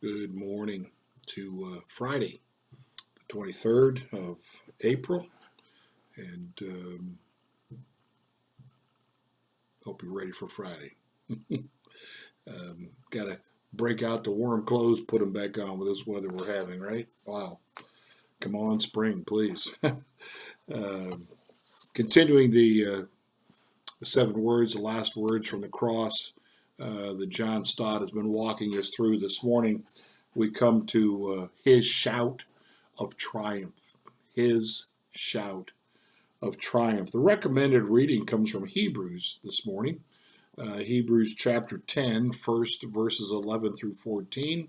Good morning to Friday, the 23rd of April, and hope you're ready for Friday. Got to break out the warm clothes, put them back on with this weather we're having, right? Wow. Come on, spring, please. Continuing the 7 words, the last words from the cross that John Stott has been walking us through this morning, we come to his shout of triumph. His shout of triumph. The recommended reading comes from Hebrews this morning. Hebrews chapter 10, first verses 11 through 14,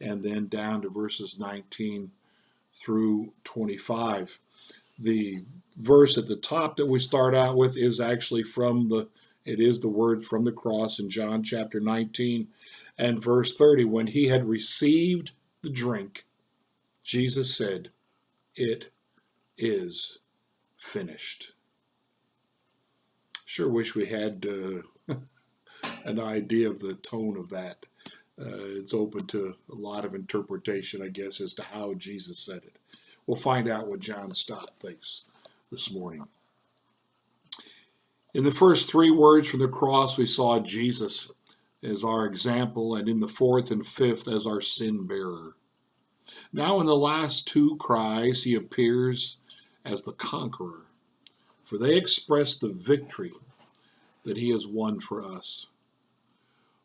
and then down to verses 19 through 25. The verse at the top that we start out with is actually it is the word from the cross in John chapter 19 and verse 30. When he had received the drink, Jesus said, "It is finished." Sure wish we had an idea of the tone of that. It's open to a lot of interpretation, I guess, as to how Jesus said it. We'll find out what John Stott thinks this morning. In the first 3 words from the cross, we saw Jesus as our example, and in the 4th and 5th as our sin bearer. Now in the last 2 cries, he appears as the conqueror, for they express the victory that he has won for us.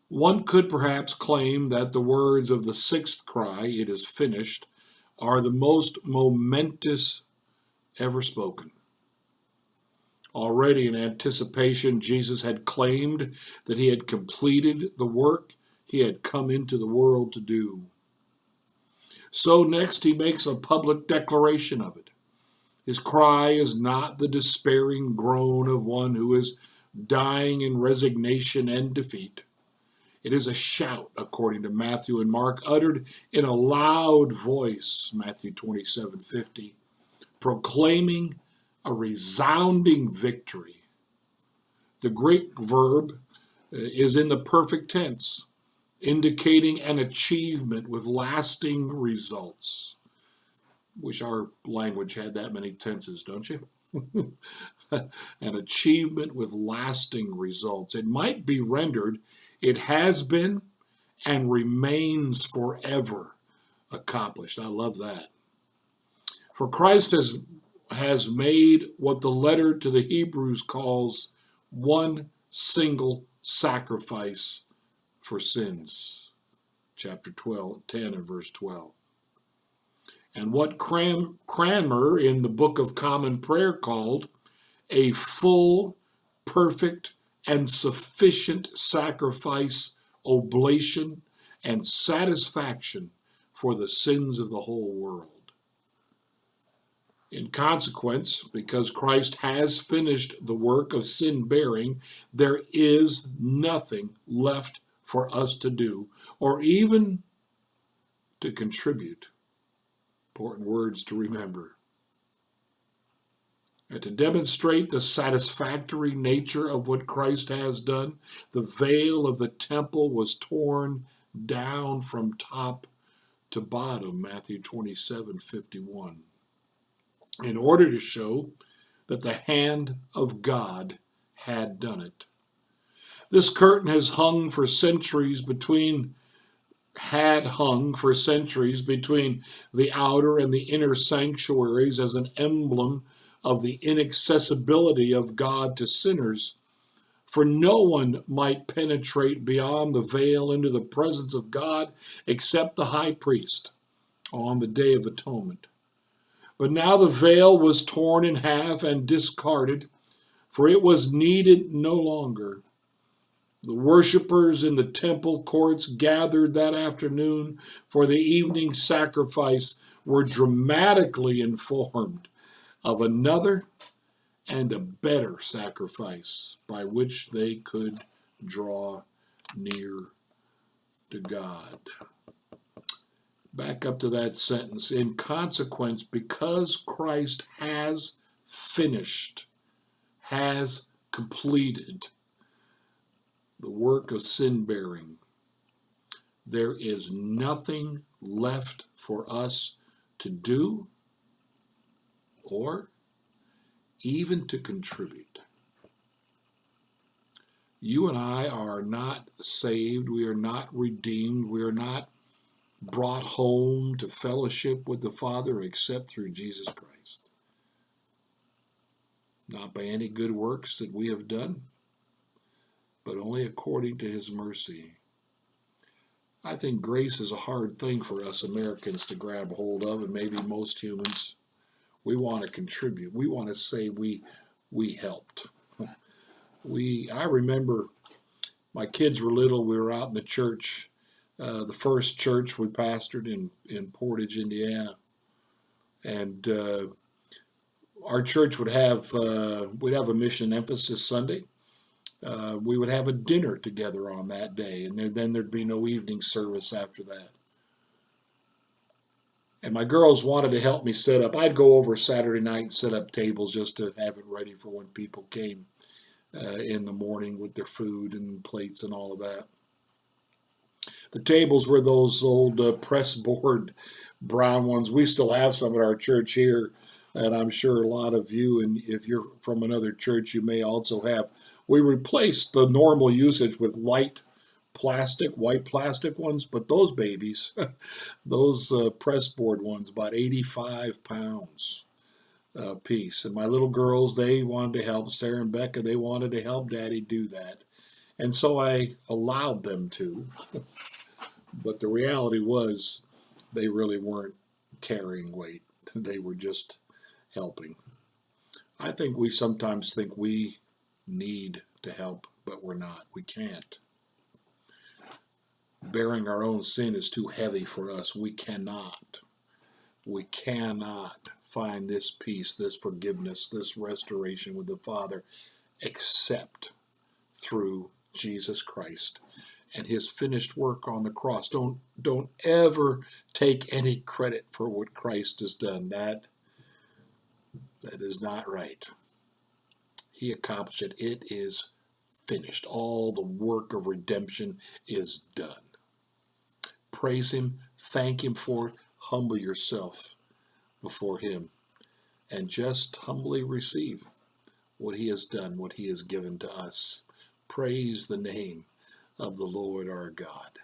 One could perhaps claim that the words of the 6th cry, "It is finished," are the most momentous ever spoken. Already in anticipation, Jesus had claimed that he had completed the work he had come into the world to do. So next he makes a public declaration of it. His cry is not the despairing groan of one who is dying in resignation and defeat. It is a shout, according to Matthew and Mark, uttered in a loud voice, Matthew 27:50, proclaiming a resounding victory. The Greek verb is in the perfect tense, indicating an achievement with lasting results. Wish our language had that many tenses, don't you? An achievement with lasting results. It might be rendered, it has been and remains forever accomplished. I love that. For Christ has made what the letter to the Hebrews calls one single sacrifice for sins. Chapter 10 and verse 12. And what Cranmer in the Book of Common Prayer called a full, perfect, and sufficient sacrifice, oblation, and satisfaction for the sins of the whole world. In consequence, because Christ has finished the work of sin bearing, there is nothing left for us to do, or even to contribute. Important words to remember. And to demonstrate the satisfactory nature of what Christ has done, the veil of the temple was torn down from top to bottom, Matthew 27:51, in order to show that the hand of God had done it. This curtain has hung for centuries between the outer and the inner sanctuaries as an emblem of the inaccessibility of God to sinners, for no one might penetrate beyond the veil into the presence of God except the high priest on the Day of Atonement. But now the veil was torn in half and discarded, for it was needed no longer. The worshipers in the temple courts gathered that afternoon for the evening sacrifice were dramatically informed of another and a better sacrifice by which they could draw near to God. Back up to that sentence. In consequence, because Christ has finished, has completed the work of sin bearing, there is nothing left for us to do or even to contribute. You and I are not saved. We are not redeemed. We are not brought home to fellowship with the Father except through Jesus Christ. Not by any good works that we have done, but only according to his mercy. I think grace is a hard thing for us Americans to grab hold of, and maybe most humans. We want to contribute. We want to say we helped. I remember my kids were little. We were out in the church, the first church we pastored in Portage, Indiana, and our church would have we'd have a mission emphasis Sunday. We would have a dinner together on that day, and then there'd be no evening service after that. And my girls wanted to help me set up. I'd go over Saturday night and set up tables just to have it ready for when people came in the morning with their food and plates and all of that. The tables were those old press board brown ones. We still have some at our church here, and I'm sure a lot of you, and if you're from another church, you may also have. We replaced the normal usage with white plastic ones, but those babies, those press board ones, about 85 pounds a piece. And my little girls, they wanted to help. Sarah and Becca, they wanted to help Daddy do that. And so I allowed them to. But the reality was they really weren't carrying weight. They were just helping. I think we sometimes think we need to help, but we're not. We can't. Bearing our own sin is too heavy for us. We cannot find this peace, this forgiveness, this restoration with the Father except through Jesus Christ and his finished work on the cross. Don't ever take any credit for what Christ has done. That is not right. He accomplished it. It is finished. All the work of redemption is done. Praise him, thank him for it, humble yourself before him, and just humbly receive what he has done, what he has given to us. Praise the name of the Lord our God.